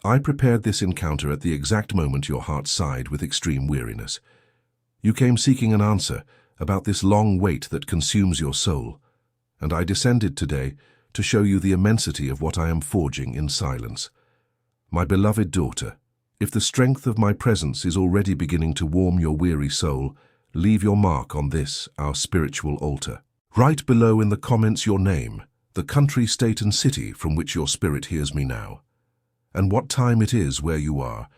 I prepared this encounter at the exact moment your heart sighed with extreme weariness. You came seeking an answer about this long wait that consumes your soul, and I descended today to show you the immensity of what I am forging in silence. My beloved daughter, if the strength of my presence is already beginning to warm your weary soul, leave your mark on this, our spiritual altar. Write below in the comments your name, the country, state and city from which your spirit hears me now, and what time it is where you are,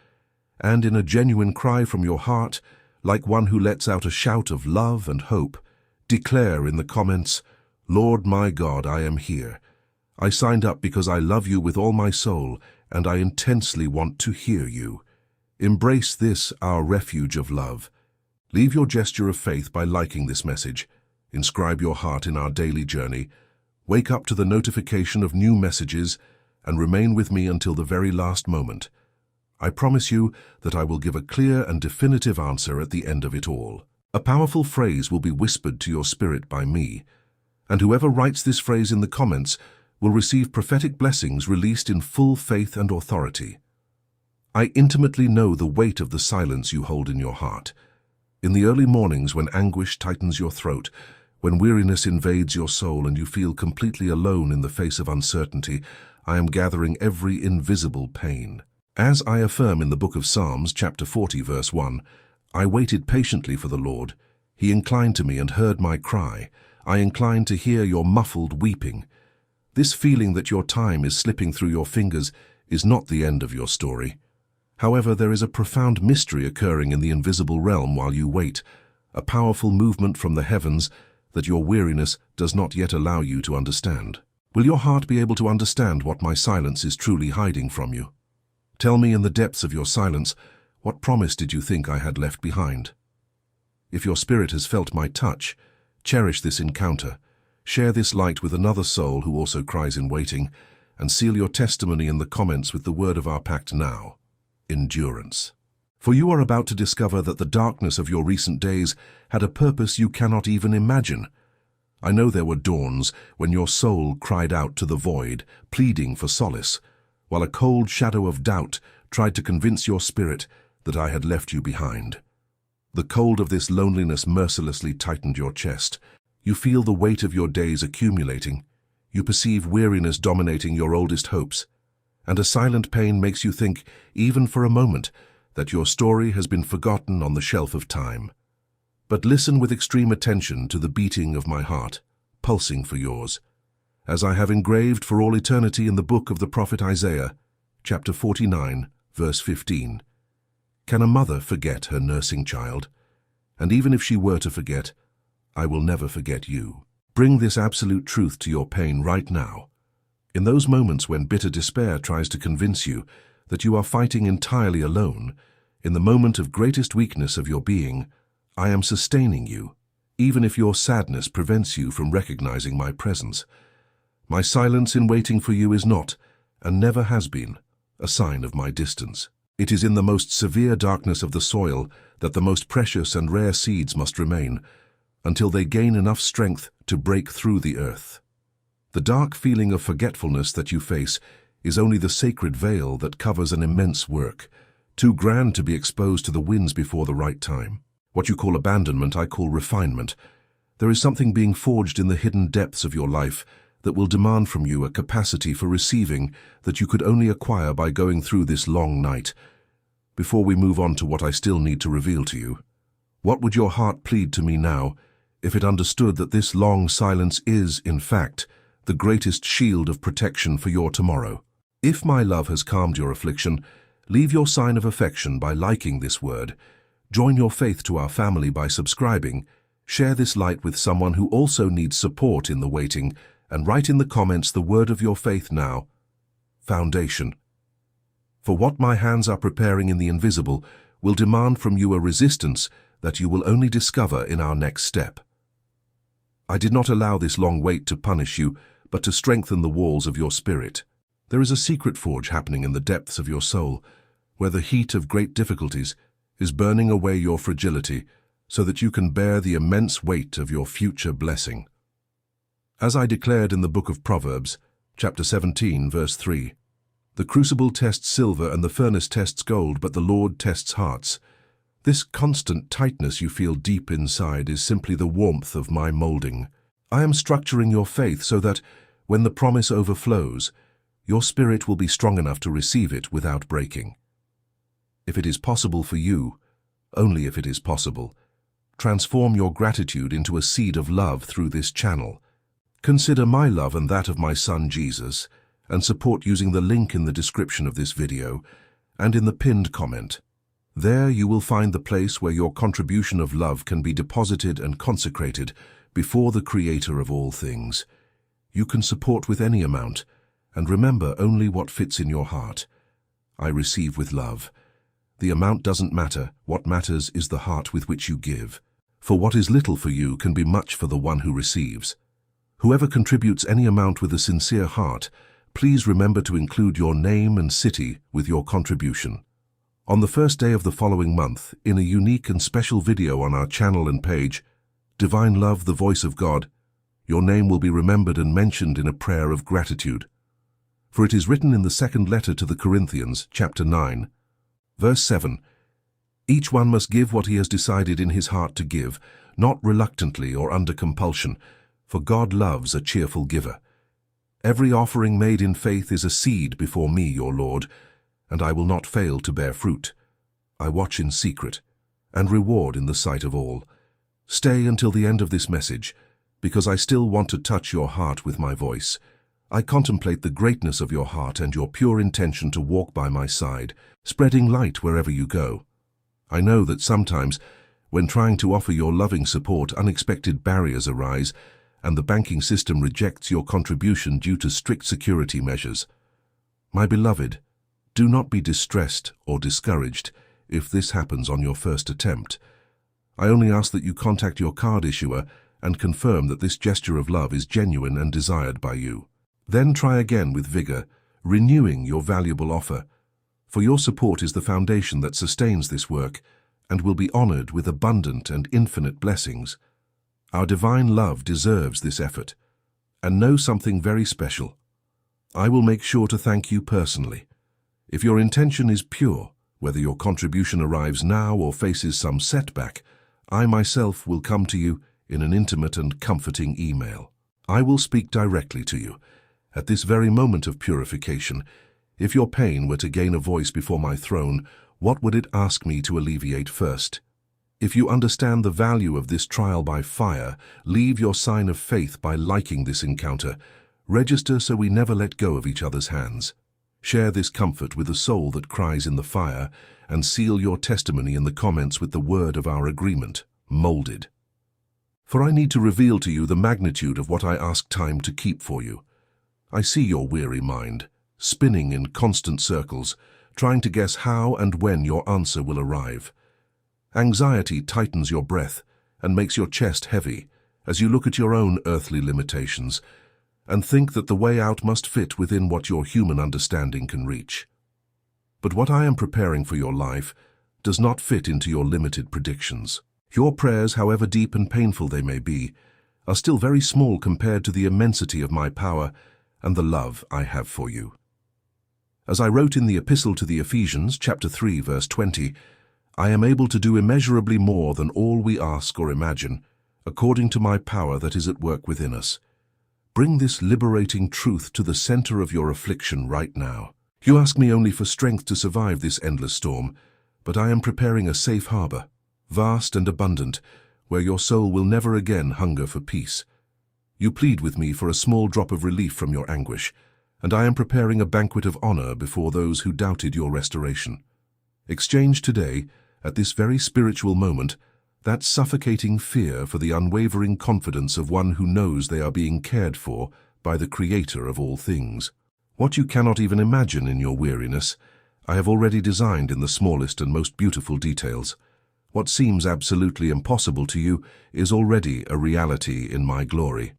and in a genuine cry from your heart, like one who lets out a shout of love and hope, declare in the comments, Lord my God, I am here. I signed up because I love you with all my soul, and I intensely want to hear you. Embrace this, our refuge of love. Leave your gesture of faith by liking this message. Inscribe your heart in our daily journey. Wake up to the notification of new messages and remain with me until the very last moment. I promise you that I will give a clear and definitive answer at the end of it all. A powerful phrase will be whispered to your spirit by me, and whoever writes this phrase in the comments will receive prophetic blessings released in full faith and authority. I intimately know the weight of the silence you hold in your heart. In the early mornings when anguish tightens your throat, when weariness invades your soul and you feel completely alone in the face of uncertainty, I am gathering every invisible pain. As I affirm in the book of Psalms, chapter 40, verse 1, I waited patiently for the Lord. He inclined to me and heard my cry. I inclined to hear your muffled weeping. This feeling that your time is slipping through your fingers is not the end of your story. However, there is a profound mystery occurring in the invisible realm while you wait, a powerful movement from the heavens that your weariness does not yet allow you to understand. Will your heart be able to understand what my silence is truly hiding from you? Tell me in the depths of your silence, what promise did you think I had left behind? If your spirit has felt my touch, cherish this encounter. Share this light with another soul who also cries in waiting, and seal your testimony in the comments with the word of our pact now: endurance. For you are about to discover that the darkness of your recent days had a purpose you cannot even imagine. I know there were dawns when your soul cried out to the void, pleading for solace, while a cold shadow of doubt tried to convince your spirit that I had left you behind. The cold of this loneliness mercilessly tightened your chest. You feel the weight of your days accumulating. You perceive weariness dominating your oldest hopes, and a silent pain makes you think, even for a moment, that your story has been forgotten on the shelf of time. But listen with extreme attention to the beating of my heart, pulsing for yours, as I have engraved for all eternity in the book of the prophet Isaiah, chapter 49, verse 15. Can a mother forget her nursing child? And even if she were to forget, I will never forget you. Bring this absolute truth to your pain right now. In those moments when bitter despair tries to convince you that you are fighting entirely alone, in the moment of greatest weakness of your being, I am sustaining you, even if your sadness prevents you from recognizing my presence. My silence in waiting for you is not, and never has been, a sign of my distance. It is in the most severe darkness of the soil that the most precious and rare seeds must remain, until they gain enough strength to break through the earth. The dark feeling of forgetfulness that you face is only the sacred veil that covers an immense work, too grand to be exposed to the winds before the right time. What you call abandonment, I call refinement. There is something being forged in the hidden depths of your life that will demand from you a capacity for receiving that you could only acquire by going through this long night. Before we move on to what I still need to reveal to you, what would your heart plead to me now if it understood that this long silence is, in fact, the greatest shield of protection for your tomorrow? If my love has calmed your affliction, leave your sign of affection by liking this word, join your faith to our family by subscribing, share this light with someone who also needs support in the waiting, and write in the comments the word of your faith now: foundation. For what my hands are preparing in the invisible will demand from you a resistance that you will only discover in our next step. I did not allow this long wait to punish you, but to strengthen the walls of your spirit. There is a secret forge happening in the depths of your soul, where the heat of great difficulties is burning away your fragility so that you can bear the immense weight of your future blessing. As I declared in the book of Proverbs, chapter 17, verse 3, The crucible tests silver and the furnace tests gold, but the Lord tests hearts. This constant tightness you feel deep inside is simply the warmth of my molding. I am structuring your faith so that, when the promise overflows, your spirit will be strong enough to receive it without breaking. If it is possible for you, only if it is possible, transform your gratitude into a seed of love through this channel. Consider my love and that of my Son Jesus, and support using the link in the description of this video and in the pinned comment. There you will find the place where your contribution of love can be deposited and consecrated before the Creator of all things. You can support with any amount, and remember only what fits in your heart. I receive with love. The amount doesn't matter. What matters is the heart with which you give. For what is little for you can be much for the one who receives. Whoever contributes any amount with a sincere heart, please remember to include your name and city with your contribution. On the first day of the following month, in a unique and special video on our channel and page, Divine Love, the Voice of God, your name will be remembered and mentioned in a prayer of gratitude. For it is written in the second letter to the Corinthians, chapter 9, verse 7, "Each one must give what he has decided in his heart to give, not reluctantly or under compulsion, for God loves a cheerful giver. Every offering made in faith is a seed before me, your Lord, and I will not fail to bear fruit. I watch in secret, and reward in the sight of all. Stay until the end of this message, because I still want to touch your heart with my voice. I contemplate the greatness of your heart and your pure intention to walk by my side, spreading light wherever you go. I know that sometimes, when trying to offer your loving support, unexpected barriers arise, and the banking system rejects your contribution due to strict security measures. My beloved, do not be distressed or discouraged if this happens on your first attempt. I only ask that you contact your card issuer and confirm that this gesture of love is genuine and desired by you. Then try again with vigor, renewing your valuable offer, for your support is the foundation that sustains this work and will be honored with abundant and infinite blessings. Our divine love deserves this effort. And know something very special. I will make sure to thank you personally. If your intention is pure, whether your contribution arrives now or faces some setback, I myself will come to you in an intimate and comforting email. I will speak directly to you. At this very moment of purification, if your pain were to gain a voice before my throne, what would it ask me to alleviate first? If you understand the value of this trial by fire, leave your sign of faith by liking this encounter. Register so we never let go of each other's hands. Share this comfort with a soul that cries in the fire, and seal your testimony in the comments with the word of our agreement, molded. For I need to reveal to you the magnitude of what I ask time to keep for you. I see your weary mind, spinning in constant circles, trying to guess how and when your answer will arrive. Anxiety tightens your breath and makes your chest heavy as you look at your own earthly limitations and think that the way out must fit within what your human understanding can reach. But what I am preparing for your life does not fit into your limited predictions. Your prayers, however deep and painful they may be, are still very small compared to the immensity of my power and the love I have for you. As I wrote in the Epistle to the Ephesians, chapter 3, verse 20, I am able to do immeasurably more than all we ask or imagine, according to my power that is at work within us. Bring this liberating truth to the center of your affliction right now. You ask me only for strength to survive this endless storm, but I am preparing a safe harbor, vast and abundant, where your soul will never again hunger for peace. You plead with me for a small drop of relief from your anguish, and I am preparing a banquet of honor before those who doubted your restoration. Exchange today, at this very spiritual moment, that suffocating fear for the unwavering confidence of one who knows they are being cared for by the Creator of all things. What you cannot even imagine in your weariness, I have already designed in the smallest and most beautiful details. What seems absolutely impossible to you is already a reality in my glory.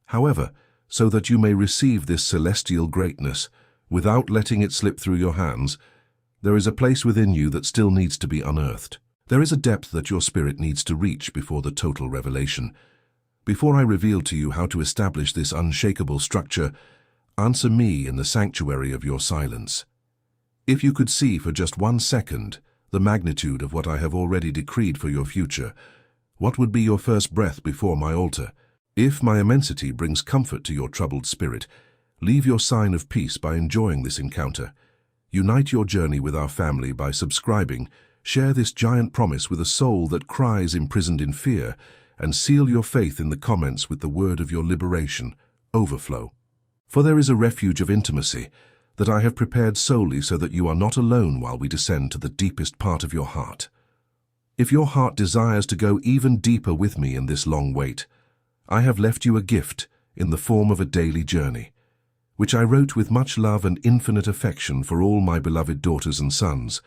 However, so that you may receive this celestial greatness without letting it slip through your hands, there is a place within you that still needs to be unearthed. There is a depth that your spirit needs to reach before the total revelation. Before I reveal to you how to establish this unshakable structure, Answer me in the sanctuary of your silence. If you could see for just 1 second the magnitude of what I have already decreed for your future, what would be your first breath before my altar? If my immensity brings comfort to your troubled spirit, leave your sign of peace by enjoying this encounter. Unite your journey with our family by subscribing, share this giant promise with a soul that cries imprisoned in fear, and seal your faith in the comments with the word of your liberation, overflow. For there is a refuge of intimacy that I have prepared solely so that you are not alone while we descend to the deepest part of your heart. If your heart desires to go even deeper with me in this long wait, I have left you a gift in the form of a daily journey, which I wrote with much love and infinite affection for all my beloved daughters and sons,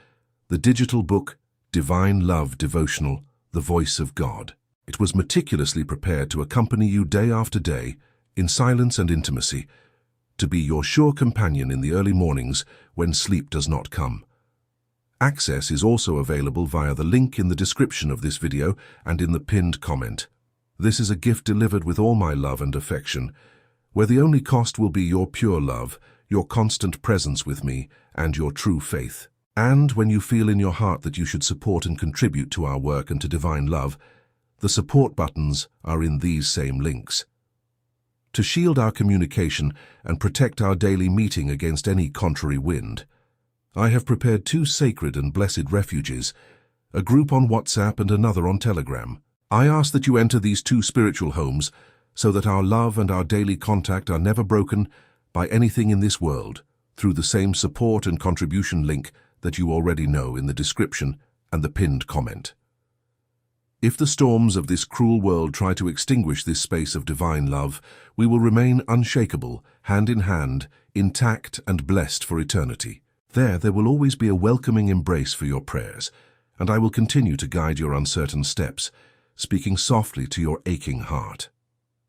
the digital book, Divine Love Devotional, The Voice of God. It was meticulously prepared to accompany you day after day, in silence and intimacy, to be your sure companion in the early mornings when sleep does not come. Access is also available via the link in the description of this video and in the pinned comment. This is a gift delivered with all my love and affection, where the only cost will be your pure love, your constant presence with me, and your true faith. And when you feel in your heart that you should support and contribute to our work and to divine love, the support buttons are in these same links. To shield our communication and protect our daily meeting against any contrary wind, I have prepared 2 sacred and blessed refuges, a group on WhatsApp and another on Telegram. I ask that you enter these 2 spiritual homes so that our love and our daily contact are never broken by anything in this world through the same support and contribution link that you already know in the description and the pinned comment. If the storms of this cruel world try to extinguish this space of divine love, we will remain unshakable, hand in hand, intact and blessed for eternity. There will always be a welcoming embrace for your prayers, and I will continue to guide your uncertain steps, speaking softly to your aching heart.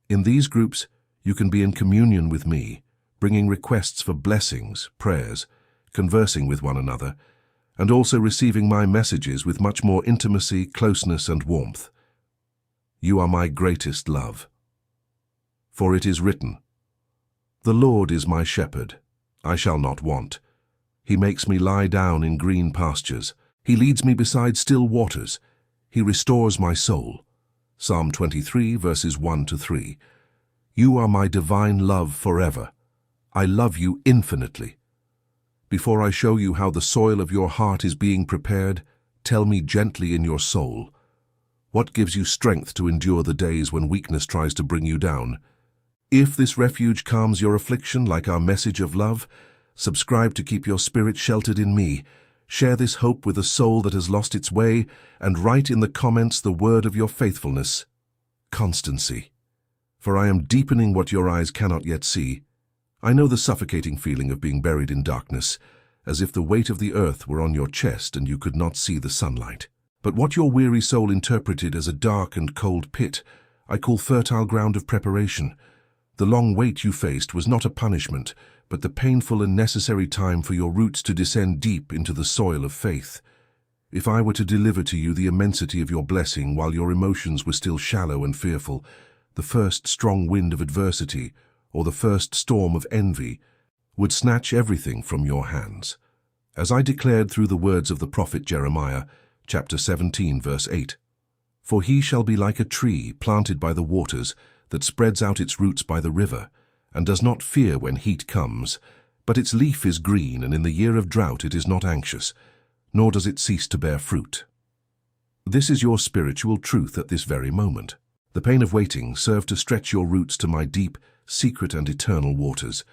In these groups, you can be in communion with me, bringing requests for blessings, prayers, conversing with one another, and also receiving my messages with much more intimacy, closeness, and warmth. You are my greatest love. For it is written, "The Lord is my shepherd, I shall not want. He makes me lie down in green pastures. He leads me beside still waters. He restores my soul." Psalm 23, verses 1-3. You are my divine love forever. I love you infinitely. Before I show you how the soil of your heart is being prepared, tell me gently in your soul, what gives you strength to endure the days when weakness tries to bring you down? If this refuge calms your affliction like our message of love, subscribe to keep your spirit sheltered in me. Share this hope with a soul that has lost its way, and write in the comments the word of your faithfulness, constancy. For I am deepening what your eyes cannot yet see. I know the suffocating feeling of being buried in darkness, as if the weight of the earth were on your chest and you could not see the sunlight. But what your weary soul interpreted as a dark and cold pit, I call fertile ground of preparation. The long wait you faced was not a punishment, but the painful and necessary time for your roots to descend deep into the soil of faith. If I were to deliver to you the immensity of your blessing while your emotions were still shallow and fearful, the first strong wind of adversity, or the first storm of envy, would snatch everything from your hands. As I declared through the words of the prophet Jeremiah, chapter 17, verse 8, "For he shall be like a tree planted by the waters, that spreads out its roots by the river, and does not fear when heat comes, but its leaf is green, and in the year of drought it is not anxious, nor does it cease to bear fruit." This is your spiritual truth at this very moment. The pain of waiting served to stretch your roots to my deep, secret and eternal waters.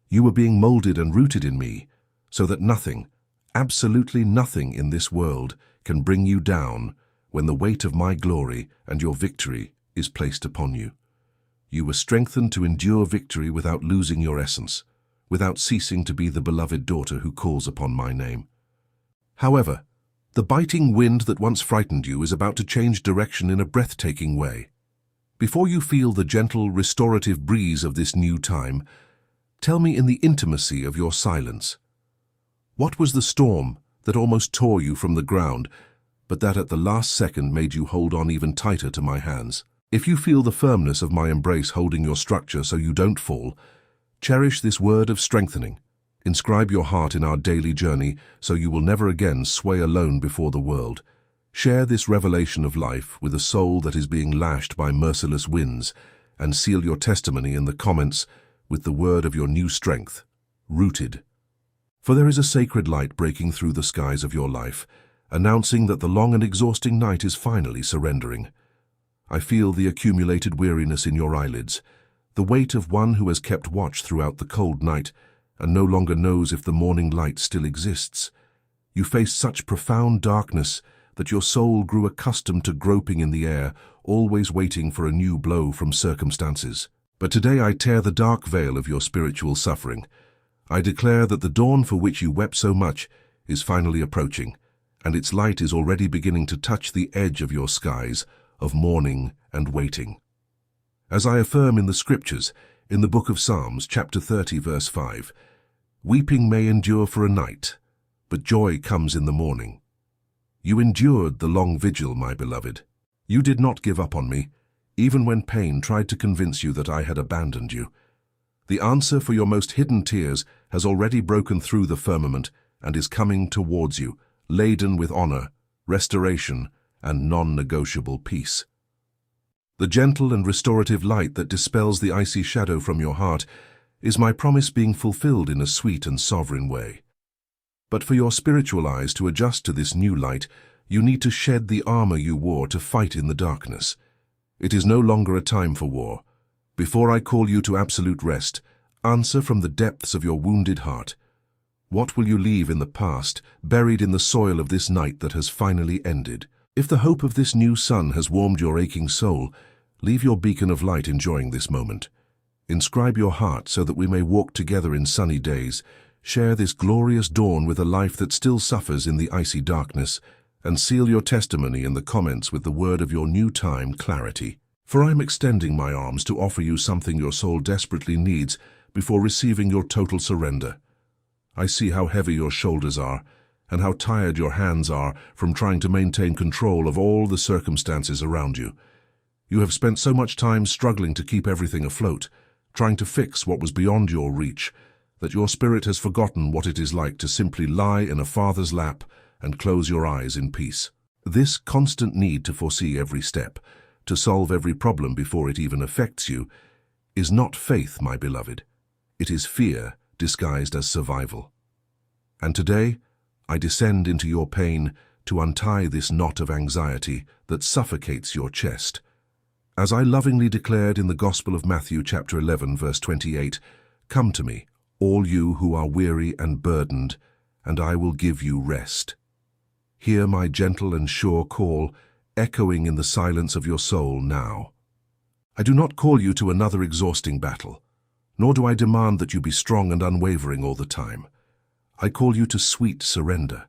You were being molded and rooted in me, so that nothing, absolutely nothing in this world can bring you down when the weight of my glory and your victory is placed upon you. You were strengthened to endure victory without losing your essence, without ceasing to be the beloved daughter who calls upon my name. However, the biting wind that once frightened you is about to change direction in a breathtaking way. Before you feel the gentle, restorative breeze of this new time, tell me in the intimacy of your silence, what was the storm that almost tore you from the ground, but that at the last second made you hold on even tighter to my hands? If you feel the firmness of my embrace holding your structure so you don't fall, Cherish this word of strengthening. Inscribe your heart in our daily journey so you will never again sway alone before the world. Share this revelation of life with a soul that is being lashed by merciless winds, and seal your testimony in the comments with the word of your new strength, rooted. For there is a sacred light breaking through the skies of your life, announcing that the long and exhausting night is finally surrendering. I feel the accumulated weariness in your eyelids, the weight of one who has kept watch throughout the cold night and no longer knows if the morning light still exists. You faced such profound darkness that your soul grew accustomed to groping in the air, always waiting for a new blow from circumstances. But today I tear the dark veil of your spiritual suffering. I declare that the dawn for which you wept so much is finally approaching, and its light is already beginning to touch the edge of your skies of mourning and waiting. As I affirm in the Scriptures, in the book of Psalms, chapter 30, verse 5, weeping may endure for a night, but joy comes in the morning. You endured the long vigil, my beloved. You did not give up on me, even when pain tried to convince you that I had abandoned you. The answer for your most hidden tears has already broken through the firmament and is coming towards you, laden with honor, restoration, and non-negotiable peace. The gentle and restorative light that dispels the icy shadow from your heart is my promise being fulfilled in a sweet and sovereign way. But for your spiritual eyes to adjust to this new light, you need to shed the armor you wore to fight in the darkness. It is no longer a time for war. Before I call you to absolute rest, answer from the depths of your wounded heart. What will you leave in the past, buried in the soil of this night that has finally ended? If the hope of this new sun has warmed your aching soul, leave your beacon of light enjoying this moment. Inscribe your heart so that we may walk together in sunny days, share this glorious dawn with a life that still suffers in the icy darkness, and seal your testimony in the comments with the word of your new time, clarity. For I am extending my arms to offer you something your soul desperately needs before receiving your total surrender. I see how heavy your shoulders are, and how tired your hands are from trying to maintain control of all the circumstances around you. You have spent so much time struggling to keep everything afloat, trying to fix what was beyond your reach, that your spirit has forgotten what it is like to simply lie in a father's lap and close your eyes in peace. This constant need to foresee every step, to solve every problem before it even affects you, is not faith, my beloved. It is fear disguised as survival. And today, I descend into your pain to untie this knot of anxiety that suffocates your chest. As I lovingly declared in the Gospel of Matthew chapter 11, verse 28, "Come to me, all you who are weary and burdened, and I will give you rest." Hear my gentle and sure call, echoing in the silence of your soul now. I do not call you to another exhausting battle, nor do I demand that you be strong and unwavering all the time. I call you to sweet surrender.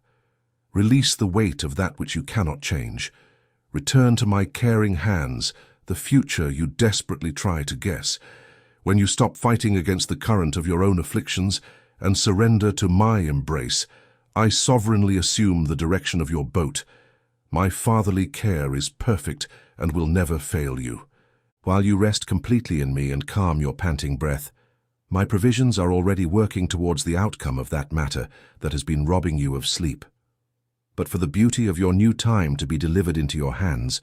Release the weight of that which you cannot change. Return to my caring hands the future you desperately try to guess. When you stop fighting against the current of your own afflictions and surrender to my embrace, I sovereignly assume the direction of your boat. My fatherly care is perfect and will never fail you. While you rest completely in me and calm your panting breath, my provisions are already working towards the outcome of that matter that has been robbing you of sleep. But for the beauty of your new time to be delivered into your hands,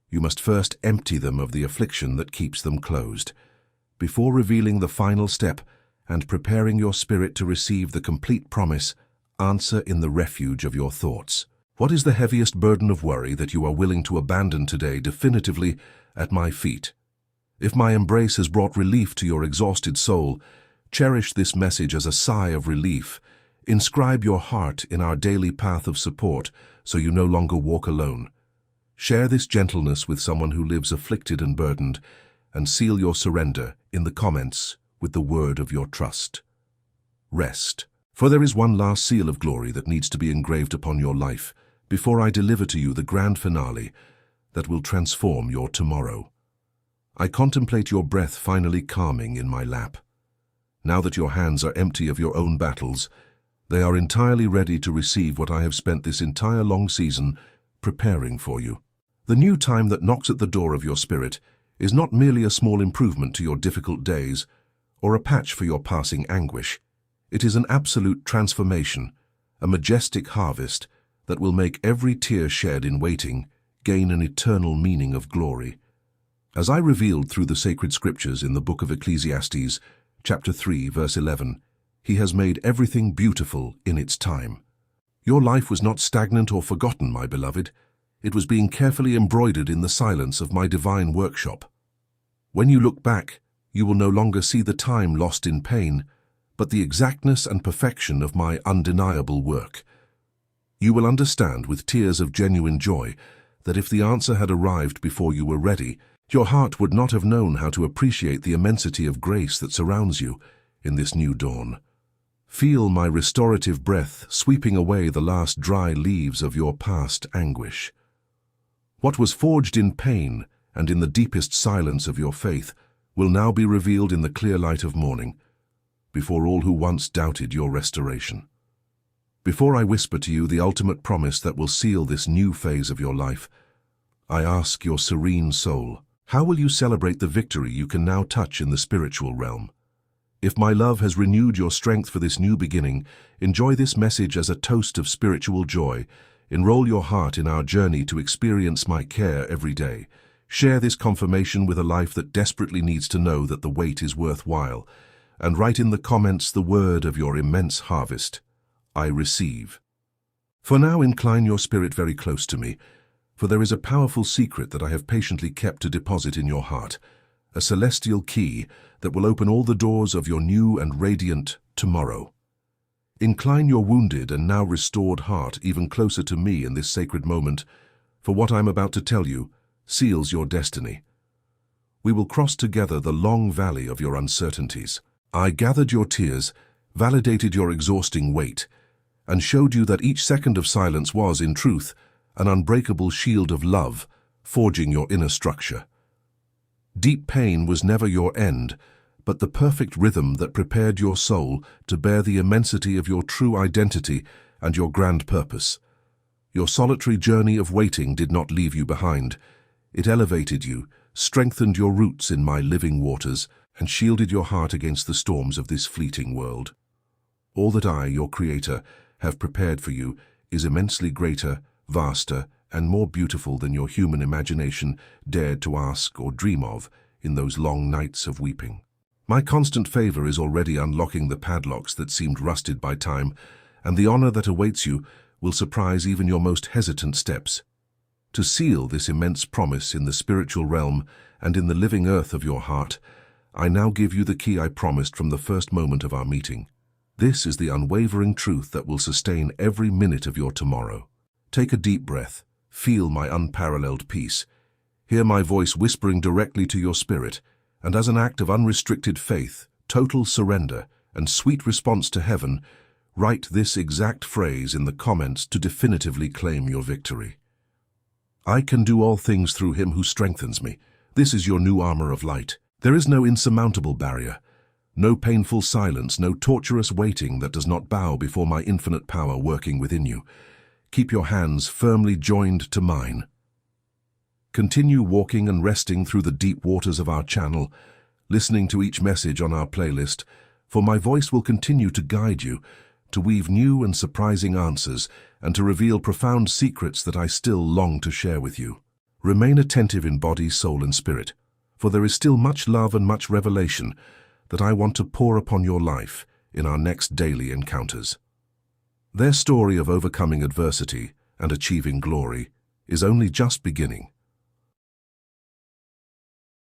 you must first empty them of the affliction that keeps them closed. Before revealing the final step and preparing your spirit to receive the complete promise, answer in the refuge of your thoughts. What is the heaviest burden of worry that you are willing to abandon today definitively at my feet? If my embrace has brought relief to your exhausted soul, cherish this message as a sigh of relief. Inscribe your heart in our daily path of support so you no longer walk alone. Share this gentleness with someone who lives afflicted and burdened, and seal your surrender in the comments with the word of your trust. Rest. For there is one last seal of glory that needs to be engraved upon your life before I deliver to you the grand finale that will transform your tomorrow. I contemplate your breath finally calming in my lap. Now that your hands are empty of your own battles, they are entirely ready to receive what I have spent this entire long season preparing for you. The new time that knocks at the door of your spirit is not merely a small improvement to your difficult days or a patch for your passing anguish. It is an absolute transformation, a majestic harvest that will make every tear shed in waiting gain an eternal meaning of glory. As I revealed through the sacred scriptures in the book of Ecclesiastes, chapter 3, verse 11, He has made everything beautiful in its time. Your life was not stagnant or forgotten, my beloved. It was being carefully embroidered in the silence of my divine workshop. When you look back, you will no longer see the time lost in pain, but the exactness and perfection of my undeniable work. You will understand with tears of genuine joy that if the answer had arrived before you were ready, your heart would not have known how to appreciate the immensity of grace that surrounds you in this new dawn. Feel my restorative breath sweeping away the last dry leaves of your past anguish. What was forged in pain and in the deepest silence of your faith will now be revealed in the clear light of morning, before all who once doubted your restoration. Before I whisper to you the ultimate promise that will seal this new phase of your life, I ask your serene soul, how will you celebrate the victory you can now touch in the spiritual realm? If my love has renewed your strength for this new beginning, enjoy this message as a toast of spiritual joy. Enroll your heart in our journey to experience my care every day. Share this confirmation with a life that desperately needs to know that the wait is worthwhile. And write in the comments the word of your immense harvest. I receive. For now, incline your spirit very close to me, for there is a powerful secret that I have patiently kept to deposit in your heart, a celestial key that will open all the doors of your new and radiant tomorrow. Incline your wounded and now restored heart even closer to me in this sacred moment, for what I am about to tell you seals your destiny. We will cross together the long valley of your uncertainties. I gathered your tears, validated your exhausting weight, and showed you that each second of silence was, in truth, an unbreakable shield of love, forging your inner structure. Deep pain was never your end, but the perfect rhythm that prepared your soul to bear the immensity of your true identity and your grand purpose. Your solitary journey of waiting did not leave you behind. It elevated you, strengthened your roots in my living waters, and shielded your heart against the storms of this fleeting world. All that I, your Creator, have prepared for you is immensely greater, vaster, and more beautiful than your human imagination dared to ask or dream of in those long nights of weeping. My constant favor is already unlocking the padlocks that seemed rusted by time, and the honor that awaits you will surprise even your most hesitant steps. To seal this immense promise in the spiritual realm and in the living earth of your heart, I now give you the key I promised from the first moment of our meeting. This is the unwavering truth that will sustain every minute of your tomorrow. Take a deep breath, feel my unparalleled peace, hear my voice whispering directly to your spirit, and as an act of unrestricted faith, total surrender, and sweet response to heaven, write this exact phrase in the comments to definitively claim your victory. I can do all things through him who strengthens me. This is your new armor of light. There is no insurmountable barrier, no painful silence, no torturous waiting that does not bow before my infinite power working within you. Keep your hands firmly joined to mine. Continue walking and resting through the deep waters of our channel, listening to each message on our playlist, for my voice will continue to guide you, to weave new and surprising answers, and to reveal profound secrets that I still long to share with you. Remain attentive in body, soul, and spirit, for there is still much love and much revelation that I want to pour upon your life in our next daily encounters. Their story of overcoming adversity and achieving glory is only just beginning.